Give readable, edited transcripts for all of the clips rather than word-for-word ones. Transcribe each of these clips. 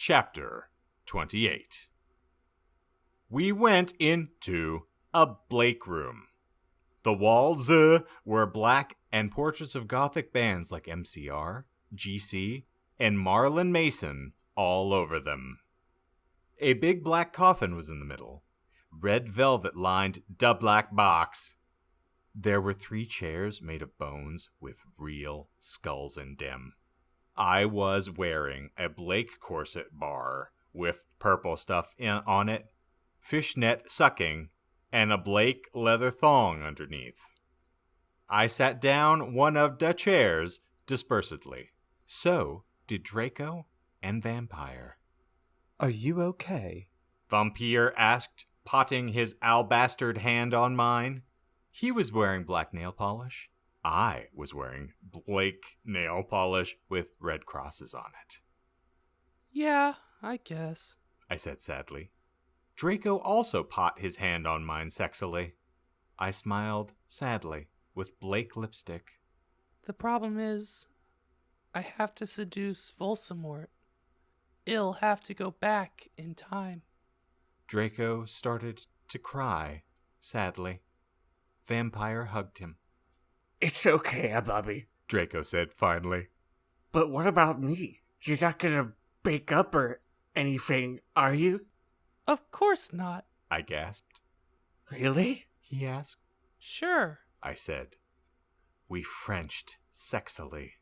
Chapter 28. We went into a Blake room. The walls were black and portraits of Gothic bands like MCR, GC, and Marlon Mason all over them. A big black coffin was in the middle. Red velvet lined the black box. There were 3 chairs made of bones with real skulls in them. I was wearing a Blake corset bar with purple stuff on it, fishnet sucking, and a Blake leather thong underneath. I sat down one of the chairs dispersedly. So did Draco and Vampire. "Are you okay?" Vampire asked, potting his albastard hand on mine. He was wearing black nail polish. I was wearing Blake nail polish with red crosses on it. "Yeah, I guess," I said sadly. Draco also pot his hand on mine sexily. I smiled sadly with Blake lipstick. "The problem is, I have to seduce Volsamort. It'll have to go back in time." Draco started to cry sadly. Vampire hugged him. "It's okay, Bobby," Draco said finally. "But what about me? You're not gonna break up or anything, are you?" "Of course not." I gasped. "Really?" He asked. "Sure," I said. We Frenched sexily.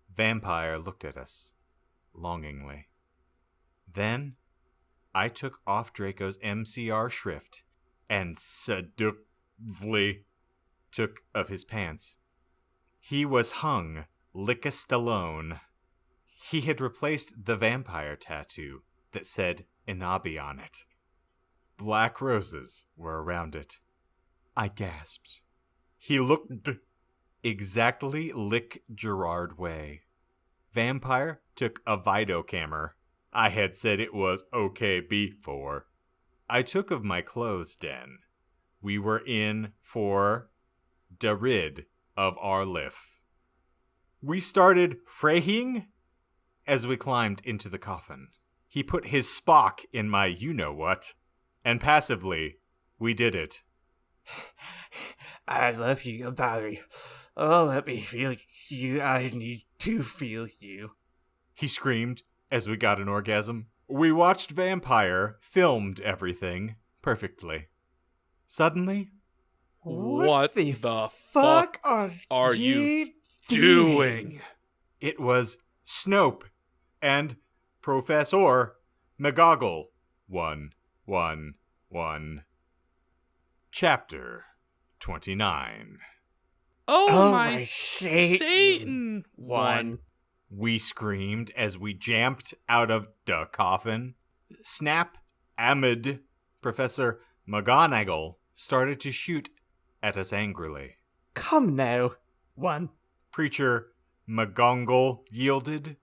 Vampire looked at us longingly. Then I took off Draco's MCR shrift and seductively took of his pants. He was hung like a Stallone. He had replaced the vampire tattoo that said Inabi on it. Black roses were around it. I gasped. He looked exactly like Gerard Way. Vampire took a Vidocamera. I had said it was okay before. I took of my clothes den. We were in for the rid of our life. We started fraying as we climbed into the coffin. He put his Spock in my you-know-what, and passively, we did it. "I love you, Bobby. Oh, let me feel you. I need to feel you," He screamed as we got an orgasm. We watched Vampire, filmed everything perfectly. Suddenly, What the fuck are you doing? it was Snope and Professor McGoggle. 111. Chapter 29. Oh, my my Satan! One. We screamed as we jumped out of the coffin. Snap, Ahmed, Professor McGonagall started to shoot at us angrily. "Come now." "One." Preacher McGonagall yielded.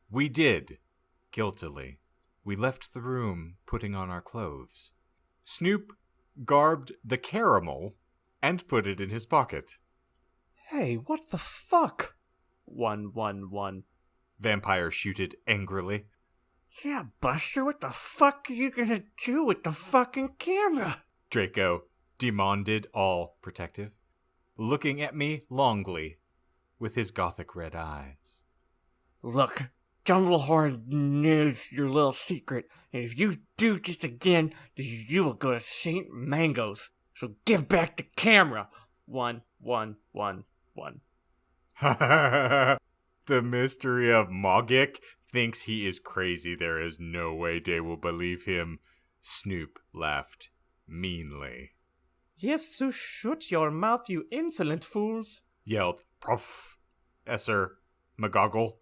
We did, guiltily. We left the room, putting on our clothes. Snoop garbed the caramel and put it in his pocket. "Hey, what the fuck?" 111. Vampire shooted angrily. "Yeah, Buster, what the fuck are you gonna do with the fucking camera?" Draco demanded, all protective, looking at me longly with his gothic red eyes. "Look, Dumbledore knows your little secret, and if you do this again, then you will go to St. Mango's. So give back the camera." 1111. The mystery of Mogik thinks he is crazy. There is no way they will believe him. Snoop laughed meanly. "Yes, so shut your mouth, you insolent fools!" Yelled Professor McGoggle.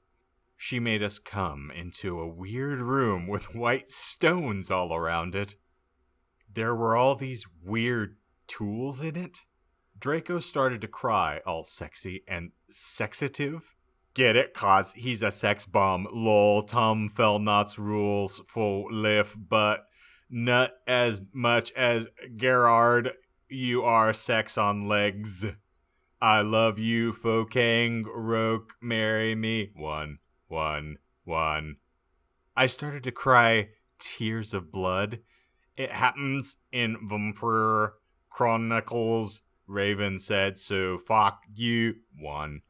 She made us come into a weird room with white stones all around it. There were all these weird tools in it. Draco started to cry, all sexy and sexative. Get it? 'Cause he's a sex bomb. Lol, Tom Felnot's rules for life, but not as much as Gerard. You are sex on legs. I love you, Fokang, Roke, marry me. 111. I started to cry tears of blood. It happens in Vampire Chronicles, Raven said, so fuck you. 1.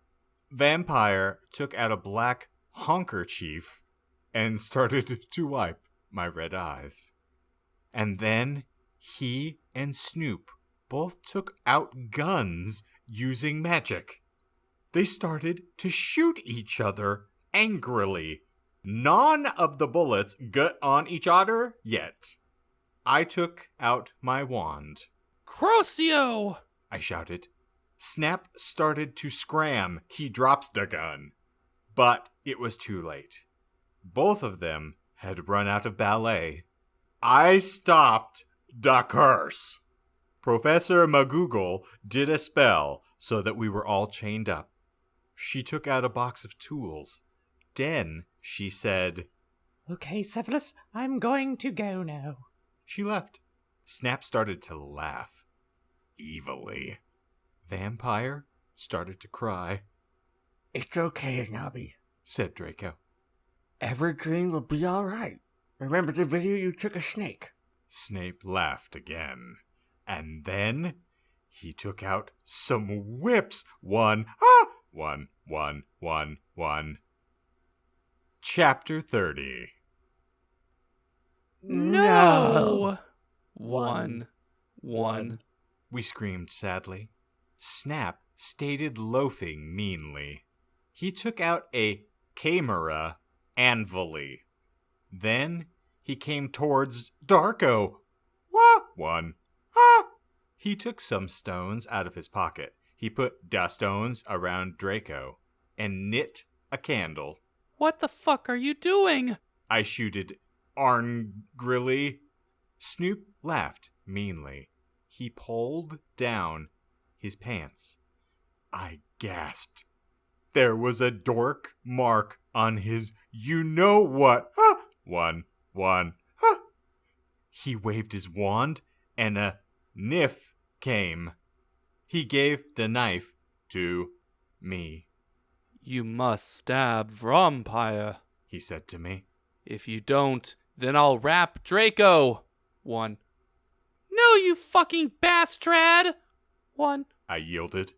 Vampire took out a black handkerchief and started to wipe my red eyes. And then he and Snoop both took out guns using magic. They started to shoot each other angrily. None of the bullets got on each other yet. I took out my wand. Crucio! I shouted. Snap started to scram. He drops the gun. But it was too late. Both of them had run out of ballet. I stopped the curse. Professor McGoogle did a spell so that we were all chained up. She took out a box of tools. Then she said, Okay, Cephalus, I'm going to go now. She left. Snap started to laugh. Evilly. Vampire started to cry. It's okay, Nobby, said Draco. Evergreen will be alright. Remember the video you took a snake? Snape laughed again. And then he took out some whips. 1. Chapter 30. No! 1. We screamed sadly. Snap stated loafing meanly. He took out a camera anvily. Then he came towards Darko. 1. He took some stones out of his pocket. He put the stones around Draco and knit a candle. What the fuck are you doing? I shooted angrily. Snoop laughed meanly. He pulled down his pants. I gasped. There was a dork mark on his you-know-what. 1. He waved his wand, and a Nif came. He gave the knife to me. You must stab Vampire, he said to me. If you don't, then I'll rap Draco. 1. No, you fucking bastard! 1. I yielded.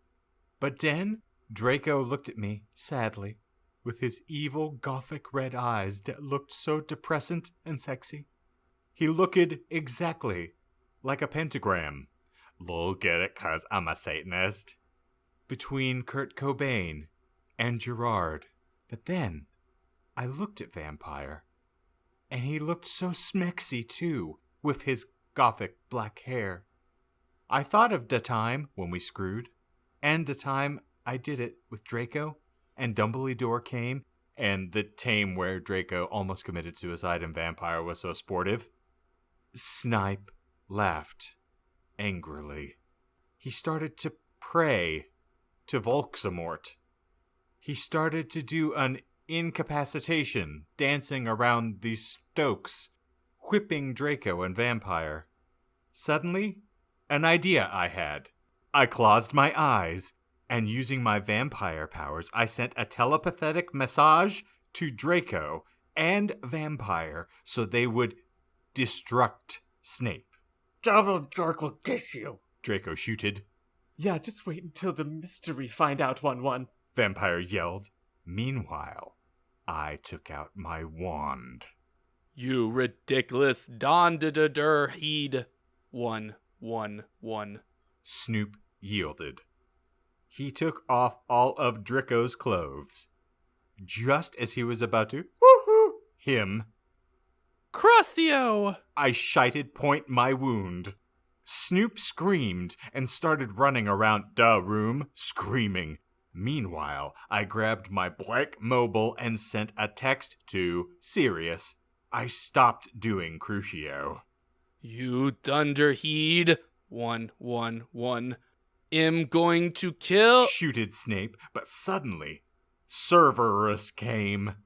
But then Draco looked at me sadly, with his evil gothic red eyes that looked so depressant and sexy. He looked exactly like a pentagram. Look at it 'cause I'm a Satanist. Between Kurt Cobain and Gerard. But then I looked at Vampire, and he looked so smexy too, with his gothic black hair. I thought of the time when we screwed, and the time I did it with Draco, and Dumbledore came, and the time where Draco almost committed suicide and Vampire was so sportive. Snipe laughed angrily. He started to pray to Volxamort. He started to do an incapacitation, dancing around the Stokes, whipping Draco and Vampire. Suddenly, an idea I had. I closed my eyes, and using my vampire powers, I sent a telepathic message to Draco and Vampire so they would destruct Snape. Dumbledore will get you, Draco shooted. Yeah, just wait until the mystery find out 1-1. Vampire yelled. Meanwhile, I took out my wand. You ridiculous Don-da-da-der-heed. 1. Snoop yielded. He took off all of Draco's clothes. Just as he was about to woohoo him, Crucio! I shited point my wound. Snoop screamed and started running around the room, screaming. Meanwhile, I grabbed my black mobile and sent a text to Sirius. I stopped doing Crucio. You dunderheed. 1. Am going to kill. Shooted Snape, but suddenly, Cerberus came.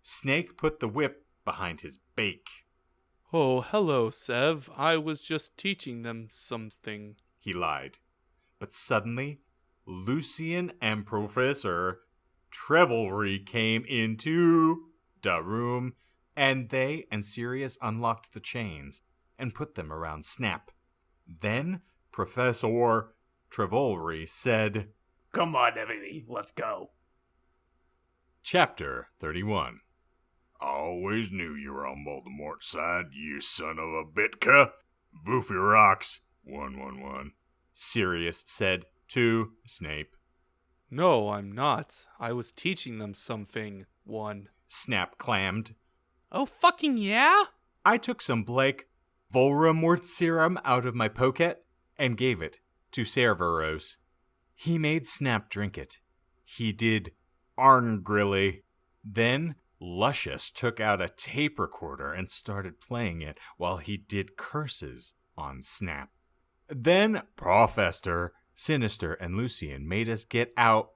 Snake put the whip behind his bake. Oh, hello, Sev. I was just teaching them something. He lied. But suddenly, Lucian and Professor Trevelry came into the room and they and Sirius unlocked the chains and put them around Snap. Then Professor Trevolry said, Come on, Emily, let's go. Chapter 31. I always knew you were on Voldemort's side, you son of a bitka. Boofy rocks. 111. Sirius said to Snape. No, I'm not. I was teaching them something. Snap clammed. Oh, fucking yeah? I took some Blake Voldemort serum out of my pocket and gave it to Cerberus. He made Snap drink it. He did angrily. Then Luscious took out a tape recorder and started playing it while he did curses on Snap. Then Professor Sinister and Lucian made us get out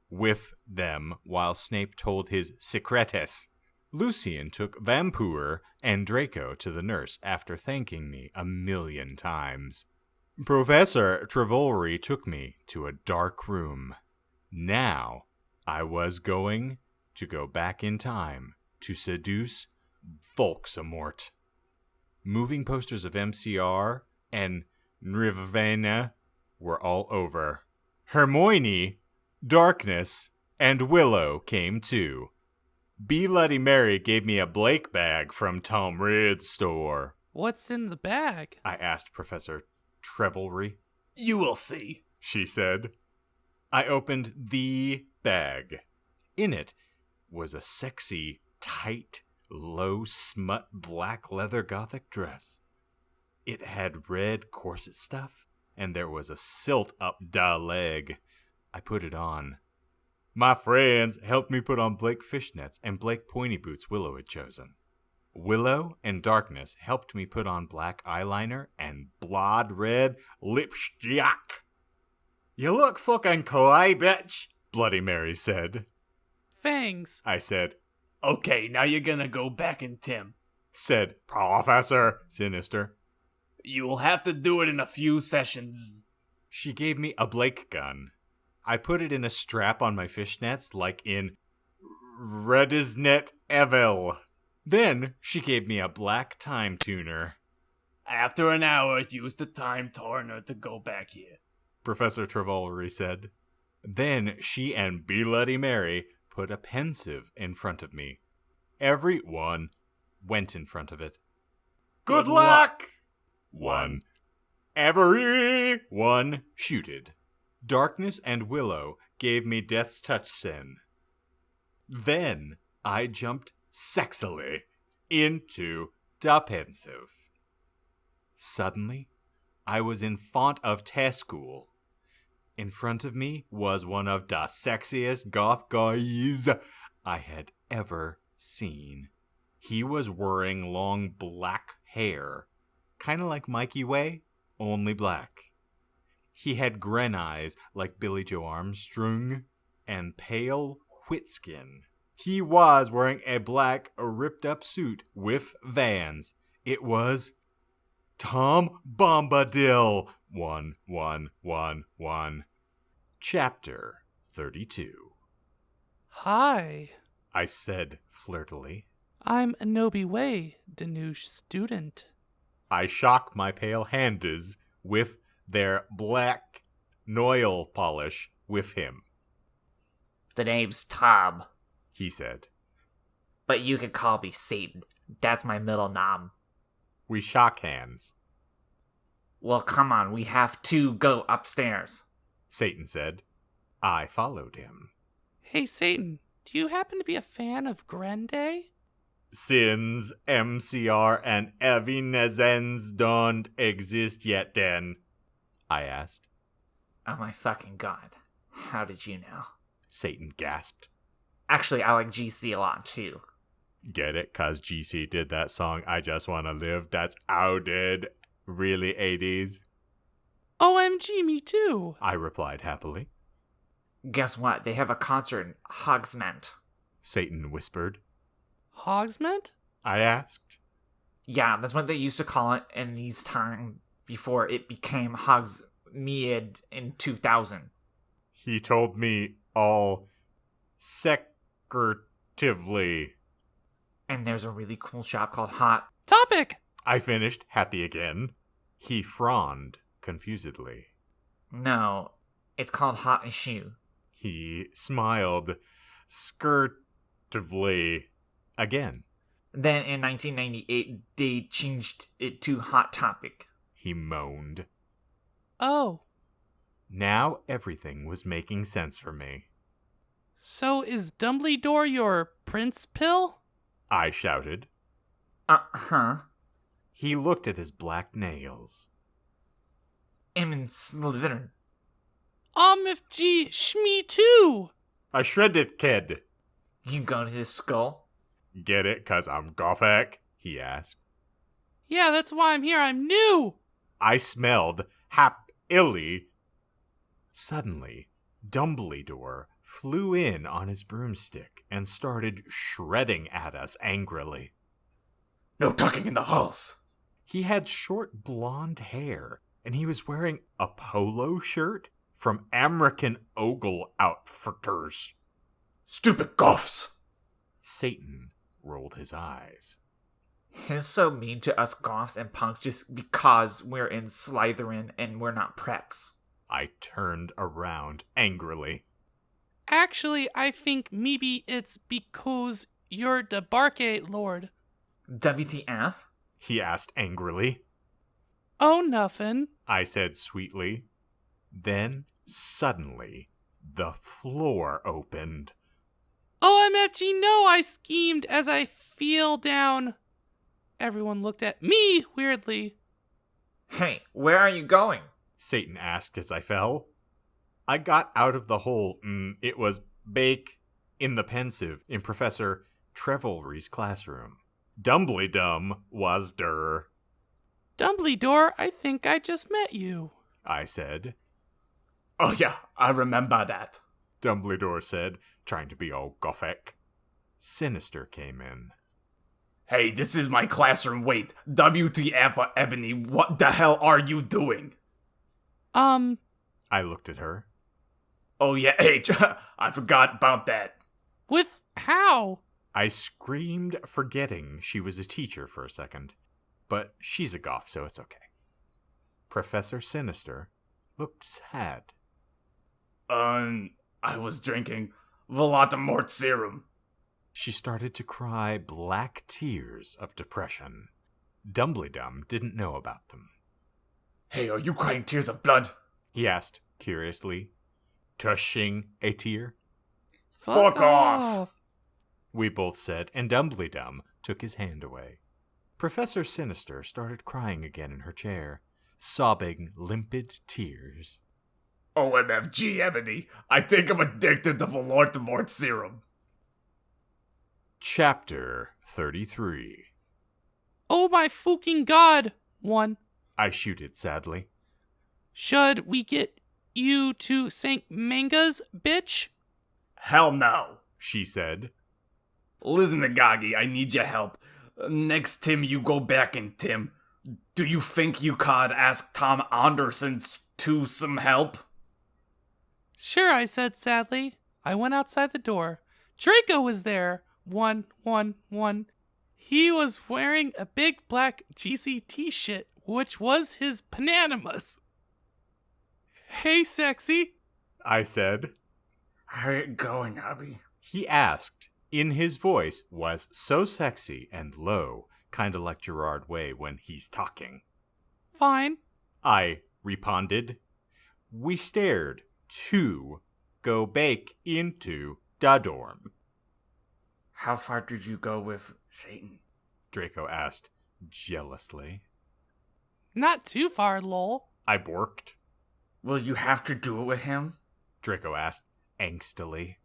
with them while Snape told his secretes. Lucian took Vampire and Draco to the nurse after thanking me 1,000,000 times. Professor Trevolry took me to a dark room. Now I was going to go back in time to seduce Voldemort. Moving posters of MCR and Nirvana were all over. Hermione, Darkness, and Willow came too. Bloody Mary gave me a Blake bag from Tom Ridd's store. What's in the bag? I asked Professor Trevolry. You will see, she said. I opened the bag. In it was a sexy, tight, low smut black leather gothic dress. It had red corset stuff, and there was a silt up da leg. I put it on. My friends helped me put on Blake fishnets and Blake pointy boots Willow had chosen. Willow and Darkness helped me put on black eyeliner and blood red lipstick. You look fucking coy, bitch, Bloody Mary said. Fangs, I said. Okay, now you're gonna go back in Tim, said Professor Sinister. You will have to do it in a few sessions. She gave me a Blake gun. I put it in a strap on my fishnets like in Redisnet Evil. Then she gave me a black time tuner. After an hour, use the time turner to go back here, Professor Trevolry said. Then she and Bloody Mary put a pensive in front of me. Everyone went in front of it. Good luck! 1. Everyone shooted. Darkness and Willow gave me Death's Touch Sin. Then I jumped sexily into the pensive. Suddenly, I was in font of Tescool. In front of me was one of the sexiest goth guys I had ever seen. He was wearing long black hair, kind of like Mikey Way, only black. He had gren eyes like Billy Joe Armstrong and pale wheat skin. He was wearing a black ripped-up suit with Vans. It was Tom Bombadil. 1111. Chapter 32. Hi. I said flirtily. I'm Anobi Way, the new student. I shock my pale hands with their black nail polish with him. The name's Tom, He said. but you can call me Satan. That's my middle name. We shock hands. Well, come on, we have to go upstairs. Satan said. I followed him. Hey, Satan, do you happen to be a fan of Grande? Since MCR and Evanescence don't exist yet then, I asked. Oh my fucking god. How did you know? Satan gasped. Actually, I like GC a lot too. Get it? 'Cause GC did that song, I Just Wanna Live. That's outed. Really 80s. OMG, me too. I replied happily. Guess what? They have a concert in Hogsmeade. Satan whispered. Hogsmeade? I asked. Yeah, that's what they used to call it in these times before it became Hogsmeade in 2000. He told me all secretively. And there's a really cool shop called Hot. Topic! I finished, happy again. He frowned confusedly. No, it's called Hot and Shoe. He smiled skirtively again. Then in 1998, they changed it to Hot Topic. He moaned. Oh, Now everything was making sense for me. so is Dumbledore your prince pill? I shouted. Uh-huh. He looked at his black nails. I'm in Slytherin. OMFG, Shmee too! I shred it, kid. You go to this skull? Get it, 'cause I'm Gothic? He asked. Yeah, that's why I'm here, I'm new! I smelled hap-illy. Suddenly, Dumbledore flew in on his broomstick and started shredding at us angrily. No talking in the halls. He had short blonde hair, and he was wearing a polo shirt from American Ogle Outfitters. Stupid goths. Satan rolled his eyes. He's so mean to us goths and punks just because we're in Slytherin and we're not preps. I turned around angrily. Actually, I think maybe it's because you're the Barkate Lord. WTF? He asked angrily. Oh, nothing. I said sweetly. Then, suddenly, the floor opened. OMFG, no, I schemed as I feel down. Everyone looked at me weirdly. Hey, where are you going? Satan asked as I fell. I got out of the hole. It was bake in the pensive in Professor Trevelry's classroom. Dumbledum was der. Dumbledore, I think I just met you. I said. Oh yeah, I remember that. Dumbledore said, trying to be all Gothic. Sinister came in. Hey, this is my classroom. Wait, WTF, Ebony, what the hell are you doing? I looked at her. Oh yeah, hey, I forgot about that. With how? I screamed, forgetting she was a teacher for a second. But she's a goth, so it's okay. Professor Sinister looked sad. I was drinking Voldemort serum. She started to cry black tears of depression. Dumbledum didn't know about them. Hey, are you crying tears of blood? He asked curiously, tushing a tear. Fuck off. We both said, and Dumbledum took his hand away. Professor Sinister started crying again in her chair, sobbing limpid tears. OMFG, Ebony, I think I'm addicted to Voldemort serum. Chapter 33. Oh my fucking god! One. I shooted sadly. Should we get you to St. Manga's, bitch? Hell no, She said. Listen, Nagagi, I need your help. Next Tim, you go back in, Tim. Do you think you could ask Tom Anderson to some help? Sure, I said sadly. I went outside the door. Draco was there. One. He was wearing a big black GCT shit, which was his pananimus. Hey, sexy. I said. How it going, Abby? He asked. In his voice was so sexy and low, kinda like Gerard Way when he's talking. Fine. I responded. We stared to go back into the dorm. How far did you go with Satan? Draco asked jealously. Not too far, lol. I borked. Will you have to do it with him? Draco asked angstily.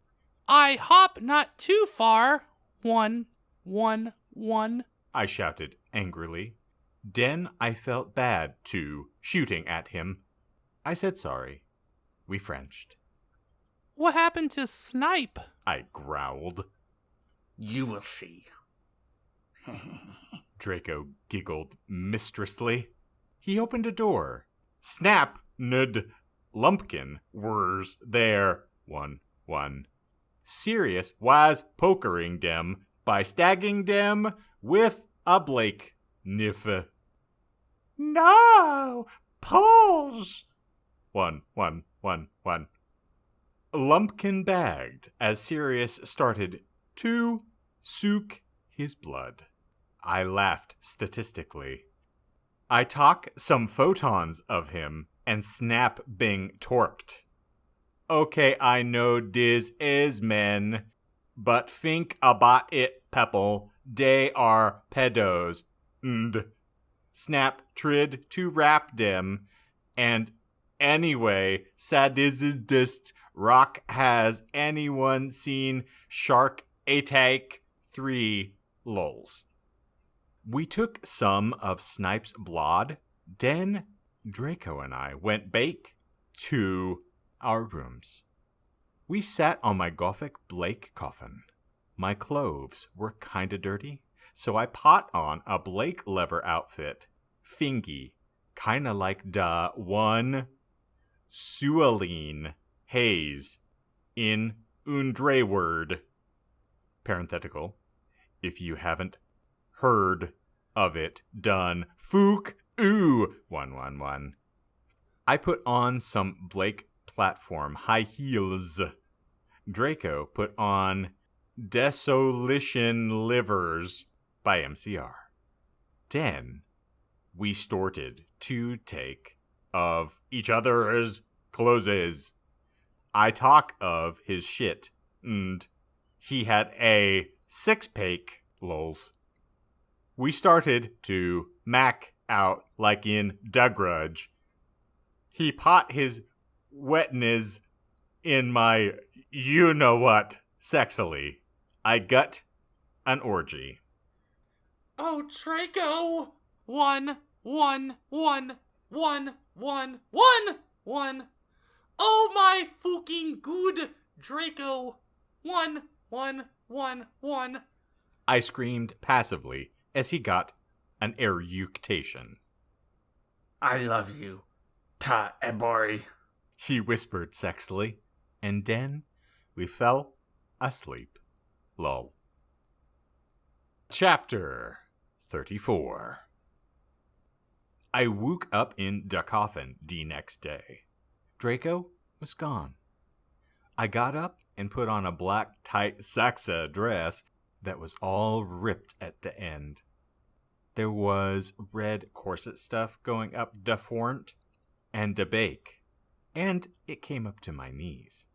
I hop not too far. One. I shouted angrily. Then I felt bad, too, shooting at him. I said sorry. We Frenched. What happened to Snipe? I growled. You will see. Draco giggled mistressly. He opened a door. Snap, nud, lumpkin, wers there. One. Sirius was pokering them by stagging them with a Blake knife. No, pulls. One. Lumpkin bagged as Sirius started to soak his blood. I laughed statistically. I talk some photons of him and snap being torqued. Okay, I know dis is men, but think about it, Pepple. They are pedos. And snap trid to rap dem. And anyway, sadist rock has anyone seen Shark Attack 3 lols. We took some of Snipe's blood, then Draco and I went back to our rooms. We sat on my Gothic Blake coffin. My clothes were kinda dirty, so I put on a Blake leather outfit, fingy, kinda like da one Sualine Hayes in Undre word. Parenthetical, if you haven't heard of it done, Fook ooh 111. I put on some Blake platform high heels. Draco put on Desolition Livers by MCR. Then we started to take of each other's clothes. I talk of his shit, and he had a six-pack, lols. We started to mac out like in Da Grudge. He pot his wetness in my you-know-what sexily. I got an orgy. Oh, Draco! One. Oh my fucking good Draco! One. I screamed passively as he got an eructation. I love you, Ta Ebori. He whispered sexily, and then we fell asleep. Lol. Chapter 34. I woke up in the coffin the next day. Draco was gone. I got up and put on a black tight Saxa dress that was all ripped at the end. There was red corset stuff going up the front and the back, and it came up to my knees.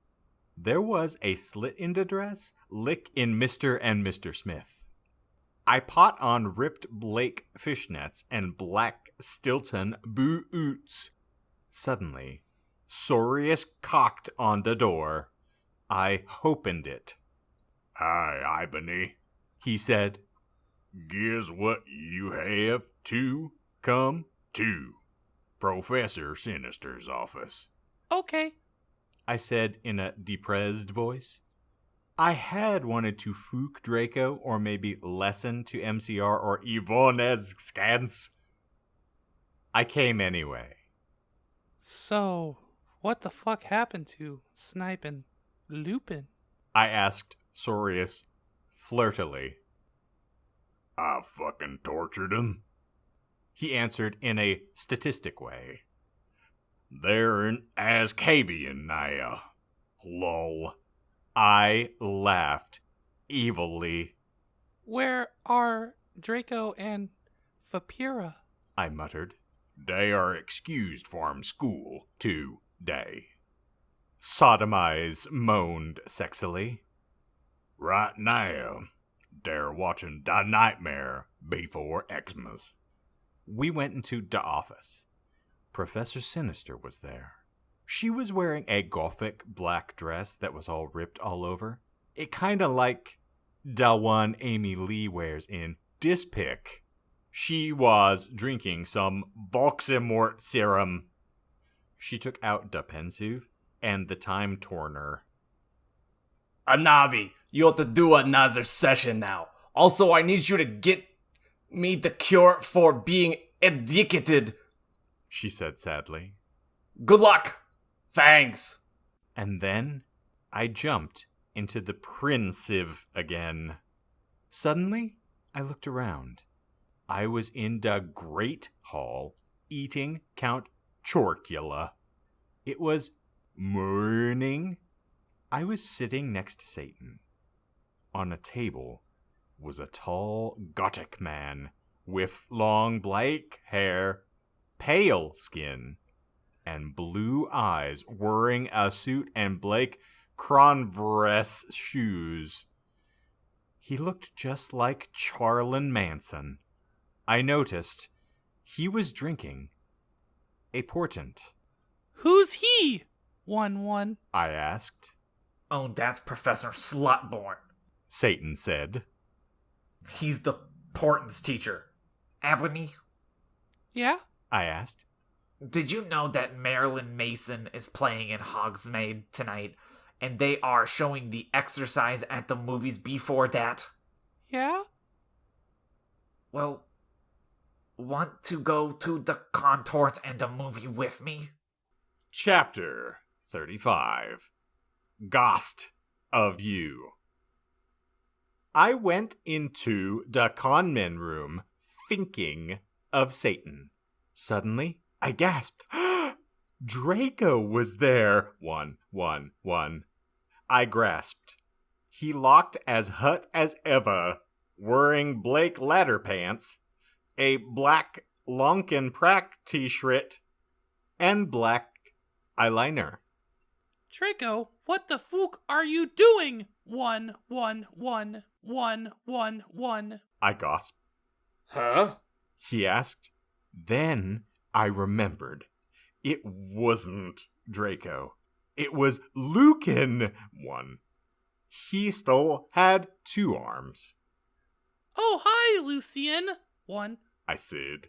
There was a slit in the dress, lick in Mr. and Mr. Smith. I put on ripped Blake fishnets and black Stilton boots. Suddenly, Sorius cocked on the door. I opened it. "Hi, Ibony," he said. "Guess what you have to come to Professor Sinister's office." Okay. I said in a depressed voice. I had wanted to fook Draco or maybe lesson to MCR or Yvonne's scans. I came anyway. So, what the fuck happened to Snipe and Lupin? I asked Sorius flirtily. "I fucking tortured him," he answered in a statistic way. "They're in Ascabian now. Lol." I laughed evilly. Where are Draco and Vapira? I muttered. "They are excused from school today." Sodomize moaned sexily. "Right now, they're watching The Nightmare Before Xmas." We went into the office. Professor Sinister was there. She was wearing a gothic black dress that was all ripped all over. It kinda like the one Amy Lee wears in Dispic. She was drinking some Voximort serum. She took out the pensive and the time torner. Anavi, you have to do another session now. Also, I need you to get me the cure for being addicted. She said sadly. Good luck. Thanks. And then I jumped into the Prinsive again. Suddenly, I looked around. I was in the Great Hall eating Count Chorkula. It was morning. I was sitting next to Satan. On a table was a tall Gothic man with long black hair, pale skin, and blue eyes, wearing a suit and black Converse shoes. He looked just like Charlton Manson. I noticed he was drinking a portent. Who's he? 1-1. I asked. Oh, that's Professor Slotborn. Satan said. He's the portents teacher. Ebony, Yeah? I asked. did you know that Marilyn Mason is playing in Hogsmeade tonight, and they are showing The Exorcise at the movies before that? Yeah? Well, want to go to the contort and a movie with me? Chapter 35. Ghost of You. I went into the conmen room thinking of Satan. Suddenly, I gasped. Draco was there. 111. I grasped. He looked as hot as ever, wearing Blake ladder pants, a black Lonkin Prack t-shirt, and black eyeliner. Draco, what the fuck are you doing? 111. I gasped. Huh? He asked. Then I remembered. It wasn't Draco. It was Lucan. One. He still had 2 arms. Oh, hi, Lucian. 1. I said.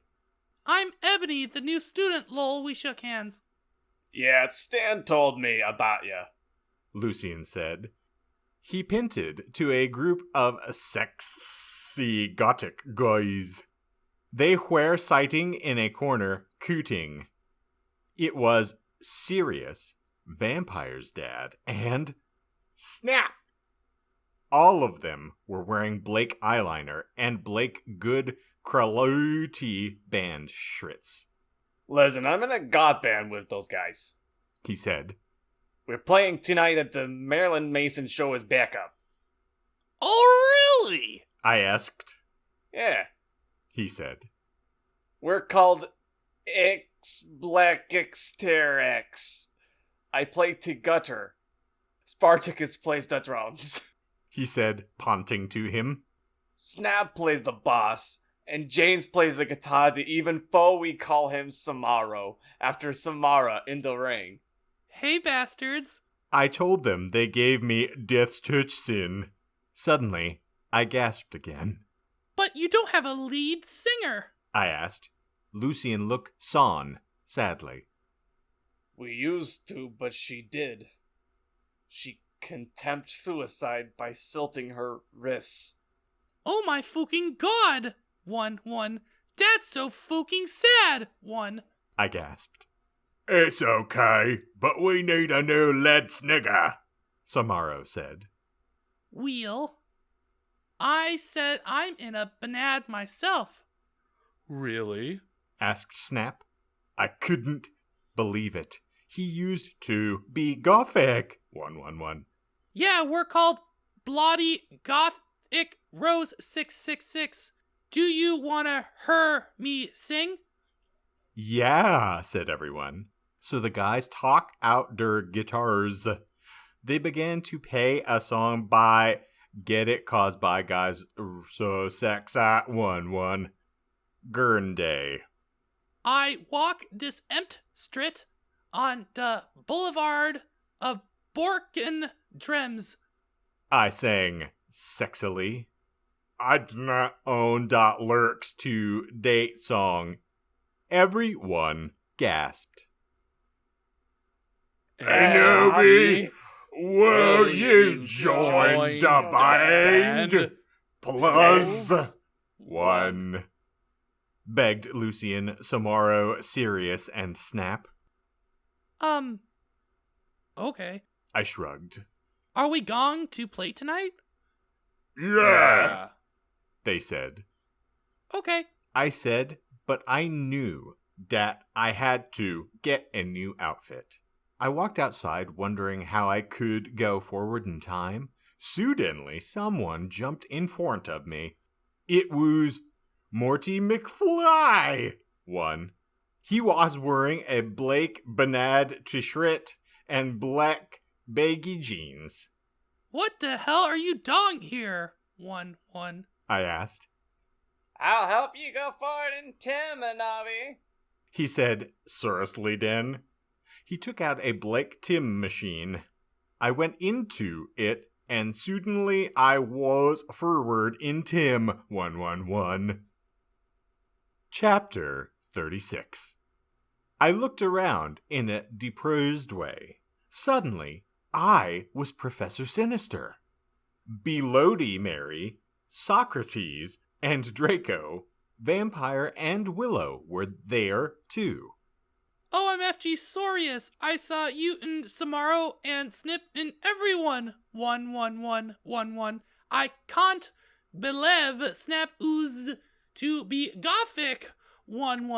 I'm Ebony, the new student, lol. We shook hands. Yeah, Stan told me about you. Lucian said. He pinted to a group of sexy gothic guys. They were sitting in a corner, cooting. It was Sirius, Vampire's dad, and Snap. All of them were wearing Blake eyeliner and Blake good Kraloty band shrits. Listen, I'm in a goth band with those guys. He said. We're playing tonight at the Marilyn Mason show as backup. Oh, really? I asked. Yeah. He said. We're called X Black Xter X. I play the gutter. Spartacus plays the drums. He said, pointing to him. Snap plays the boss, and James plays the guitar to even though we call him Samaro, after Samara in the ring. Hey, bastards. I told them they gave me Death's Touch Sin. Suddenly, I gasped again. But you don't have a lead singer. I asked. Lucian looked son, sadly. We used to, but she did. She contempt suicide by silting her wrists. Oh my fucking god. 1. That's so fucking sad. 1. I gasped. It's okay, but we need a new lead snigger, Samaro said. Wheel. I said I'm in a banad myself. Really? Asked Snap. I couldn't believe it. He used to be gothic. 111. Yeah, we're called Bloody Gothic Rose 666. Do you wanna hear me sing? Yeah, said everyone. So the guys talk out their guitars. They began to play a song by Get It Caused by Guys So Sex at 1-1. Gurnday. I walk this empty street on the boulevard of Borken Drems. I sang sexily. I do not own dot lyrics to date song. Everyone gasped. Anobi, will you join the band? Plus 1. Begged Lucian, Samaro, Sirius, and Snap. Okay. I shrugged. Are we going to play tonight? Yeah. they said. Okay. I said, but I knew that I had to get a new outfit. I walked outside wondering how I could go forward in time. Suddenly, someone jumped in front of me. It was Morty McFly, one. He was wearing a black banad t-shirt and black baggy jeans. What the hell are you doing here? 1. I asked. I'll help you go forward in Tim, Anabi. He said seriously then. He took out a Blake Tim machine. I went into it, and suddenly I was forward in Tim 111. Chapter 36. I looked around in a depressed way. Suddenly, I was Professor Sinister. Belody Mary, Socrates, and Draco, Vampire, and Willow were there too. OMFG Sorius, I saw you and Samaro and Snip and everyone. 1. I can't believe Snap ooze to be gothic. 1.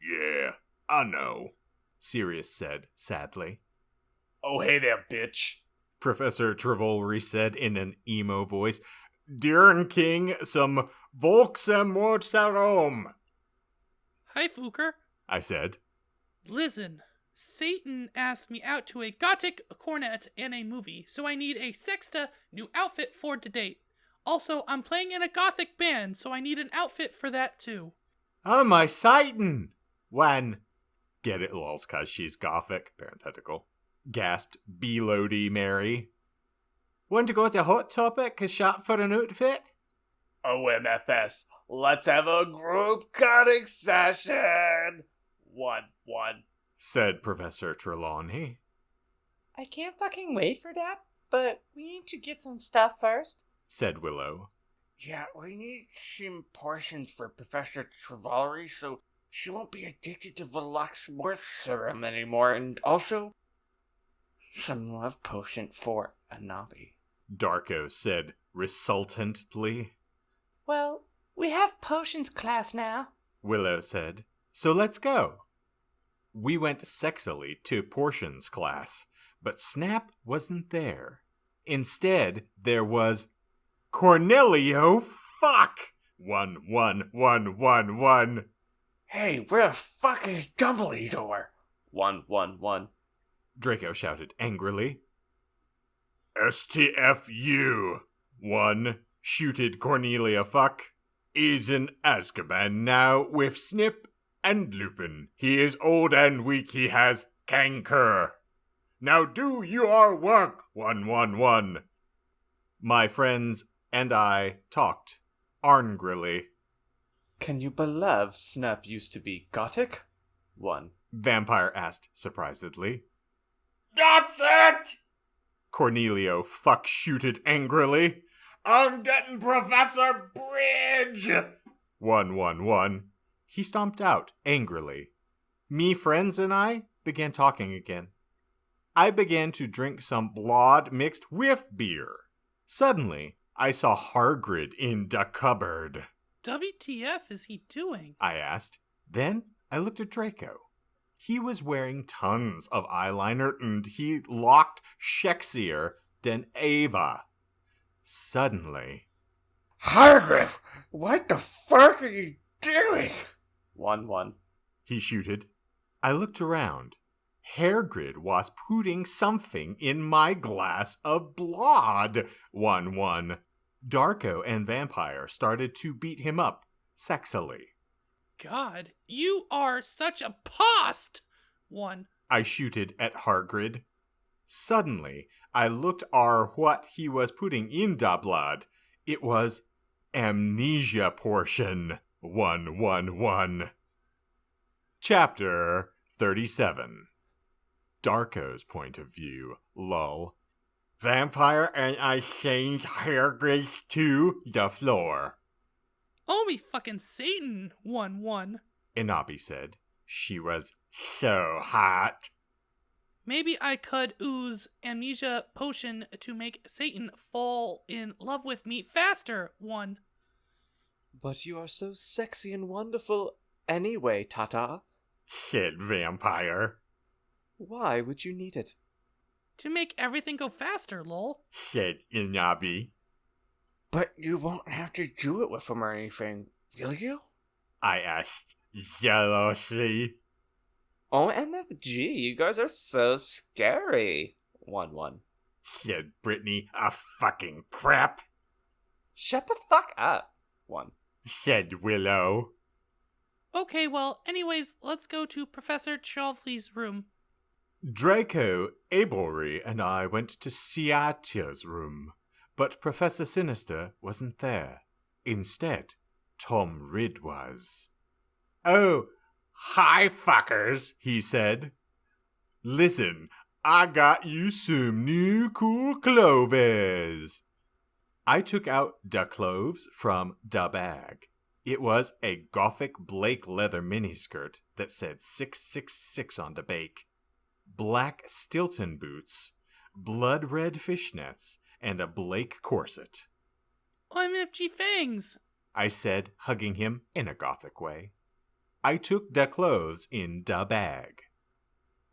Yeah, I know, Sirius said sadly. Oh, hey there, bitch. Professor Travolry said in an emo voice. Dear King, some Volksamortsarum. Hi, Fooker. I said. Listen, Satan asked me out to a gothic cornet and a movie, so I need a sexta new outfit for the date. Also, I'm playing in a gothic band, so I need an outfit for that too. Oh, my Satan! When? Get it, lols, cause she's gothic, parenthetical. Gasped Belody Mary. Want to go to Hot Topic and shop for an outfit? OMFS, let's have a group cutting session. 1. Said Professor Trelawney. I can't fucking wait for that, but we need to get some stuff first. Said Willow. Yeah, we need some portions for Professor Travolry so she won't be addicted to Velox Worth Serum anymore, and also some love potion for Anabi. Darko said resultantly. Well, we have potions class now. Willow said. So let's go. We went sexily to portions class, but Snap wasn't there. Instead, there was Cornelio Fuck! 1. Hey, where the fuck is Dumbledore? 1. Draco shouted angrily. STFU! 1, shooted Cornelia Fuck, is in Azkaban now with Snip and Lupin. He is old and weak, he has canker. Now do your work, 1. My friends and I talked angrily. Can you believe Snap used to be gothic? 1. Vampire asked surprisedly. That's it! Cornelio Fuck shooted angrily. I'm getting Professor Bridge! 1. He stomped out angrily. Me friends and I began talking again. I began to drink some blood mixed with beer. Suddenly, I saw Hargrid in the cupboard. WTF is he doing? I asked. Then I looked at Draco. He was wearing tons of eyeliner and he looked sexier than Ava. Suddenly, Hargrid, what the fuck are you doing? 1. he shooted. I looked around. Hargrid was putting something in my glass of blood. 1. Darko and Vampire started to beat him up sexily. God, you are such a post! 1. I shooted at Hargrid. Suddenly, I looked what he was putting in da blood. It was amnesia portion. 1. Chapter 37. Darko's point of view, lol. Vampire and I changed Hargrid to the floor. Oh me fucking Satan! 1. Inabi said. She was so hot. Maybe I could ooze amnesia potion to make Satan fall in love with me faster. 1. But you are so sexy and wonderful anyway, Tata. said Vampire. Why would you need it? To make everything go faster, lol. Said Inabi. But you won't have to do it with him or anything, will you? I asked jealously. OMFG, you guys are so scary. 1-1. Said Brittany, a fucking crap. Shut the fuck up. 1. Said Willow. Okay, well, anyways, let's go to Professor Chovley's room. Draco, Abory, and I went to Siatia's room, but Professor Sinister wasn't there. Instead, Tom Ridd was. Oh, hi, fuckers, he said. Listen, I got you some new cool clothes. I took out da cloves from da bag. It was a gothic Blake leather miniskirt that said 666 on the bake, black Stilton boots, blood red fishnets, and a Blake corset. OMFG fangs! I said, hugging him in a gothic way. I took da clothes in da bag.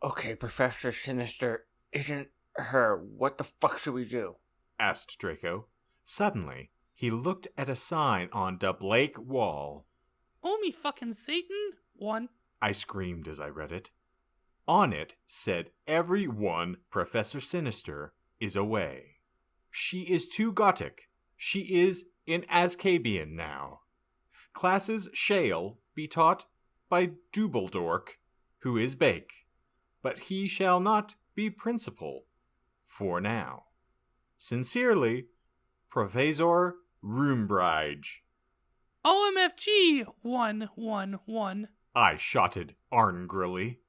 Okay, Professor Sinister isn't her. What the fuck should we do? Asked Draco. Suddenly, he looked at a sign on da Blake wall. Oh me fucking Satan! 1. I screamed as I read it. On it said everyone Professor Sinister is away. She is too gothic. She is in Ascabian now. Classes shall be taught by Dubledork, who is Bake, but he shall not be principal for now. Sincerely, Professor Roombridge. OMFG! 111. I shouted angrily.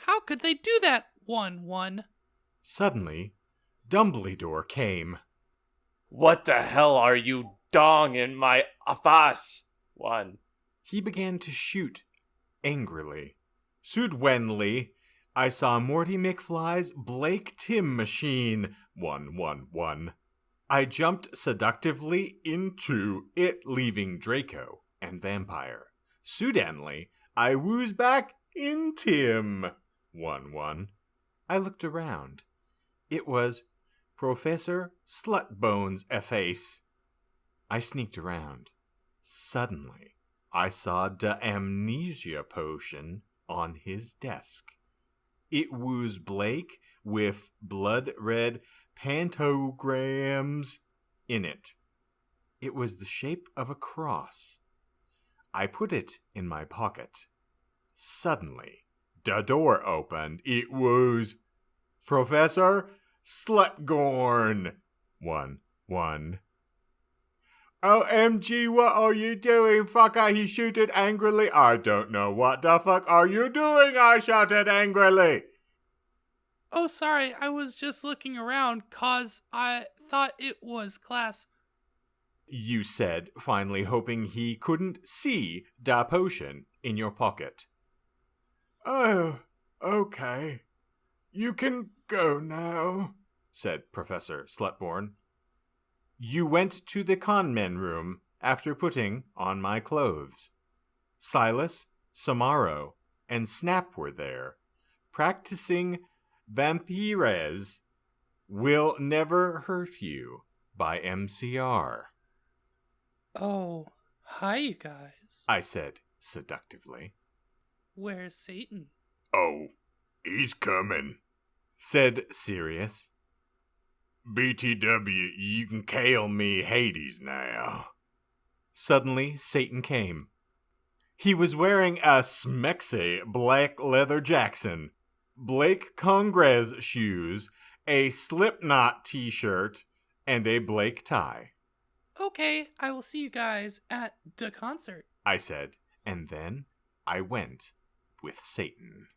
How could they do that? 1-1. Suddenly, Dumbledore came. What the hell are you dong in my ass? 1. He began to shoot angrily. Suddenly, I saw Morty McFly's Blake Tim machine. 111. I jumped seductively into it, leaving Draco and Vampire. Suddenly, I woos back in Tim. 1-1. I looked around. It was Professor Slutbones' face. I sneaked around. Suddenly, I saw the amnesia potion on his desk. It was Blake with blood red pantograms in it. It was the shape of a cross. I put it in my pocket. Suddenly, the door opened. It was Professor Slutgorn. 1-1. OMG, what are you doing, fucker? He shouted angrily. I don't know what the fuck are you doing, I shouted angrily. Oh, sorry, I was just looking around, 'cause I thought it was class. You said, finally hoping he couldn't see da potion in your pocket. Oh, okay. You can go now, said Professor Slutborn. You went to the conmen room after putting on my clothes. Silas, Samaro, and Snap were there, practicing Vampires Will Never Hurt You by MCR. Oh, hi, you guys. I said seductively. Where's Satan? Oh, he's coming, said Sirius. BTW, you can call me Hades now. Suddenly, Satan came. He was wearing a smexy black leather Jackson, Blake Congress shoes, a Slipknot t-shirt, and a Blake tie. Okay, I will see you guys at the concert. I said, and then I went with Satan.